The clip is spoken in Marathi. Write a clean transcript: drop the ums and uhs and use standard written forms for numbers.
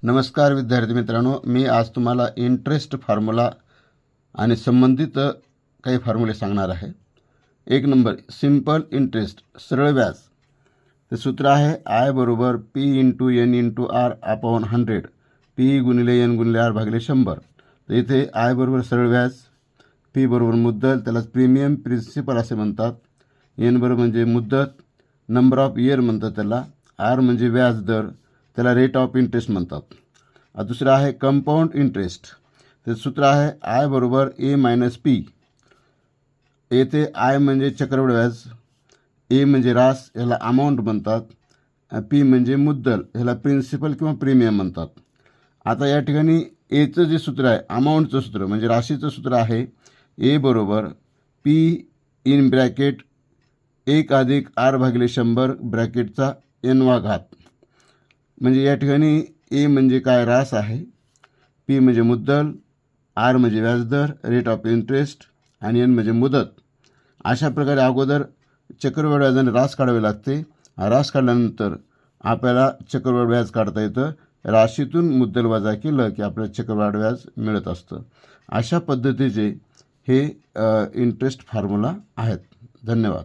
नमस्कार विद्यार्थी मित्रांनो, मी आज तुम्हाला इंटरेस्ट फॉर्म्युला आणि संबंधित काही फॉर्म्युले सांगणार आहे। 1 नंबर सिंपल इंटरेस्ट सरळ व्याज। ते सूत्र आहे I बरोबर P × N × R upon 100, P गुणिले N गुणिले R भागिले 100। तर इथे I बरोबर सरळ व्याज, P बरोबर मुद्दल, त्याला प्रीमियम प्रिन्सिपल असे म्हणतात, N बरोबर म्हणजे मुदत, नंबर ऑफ इयर म्हणतात त्याला, R म्हणजे व्याज दर, त्याला रेट ऑफ इंटरेस्ट म्हणतात। दुसरं आहे कंपाऊंड इंटरेस्ट। ते सूत्र आहे I बरोबर A - P। येथे I म्हणजे चक्रवाढ व्याज, A म्हणजे रास, याला अमाऊंट म्हणतात, P म्हणजे मुद्दल, याला प्रिन्सिपल किंवा प्रीमियम म्हणतात। आता या ठिकाणी Aचं जे सूत्र आहे, अमाऊंटचं सूत्र म्हणजे राशीचं सूत्र आहे A बरोबर P इन ब्रॅकेट 1 अधिक R भागिले 100 ब्रॅकेटचा N वा घात। म्हणजे या ठिकाणी A म्हणजे काय, रास आहे, P म्हणजे मुद्दल, R म्हणजे व्याजदर, रेट ऑफ इंटरेस्ट आणि N म्हणजे मुदत। अशा प्रकारे अगोदर चक्रवाढ व्याजाने रास काढावे लागते। रास काढल्यानंतर आपल्याला चक्रवाढ व्याज काढता येतं। राशीतून मुद्दल वजा केलं की आपल्याला चक्रवाढ व्याज मिळत असतं। अशा पद्धतीचे हे इंटरेस्ट फॉर्म्युला आहेत। धन्यवाद।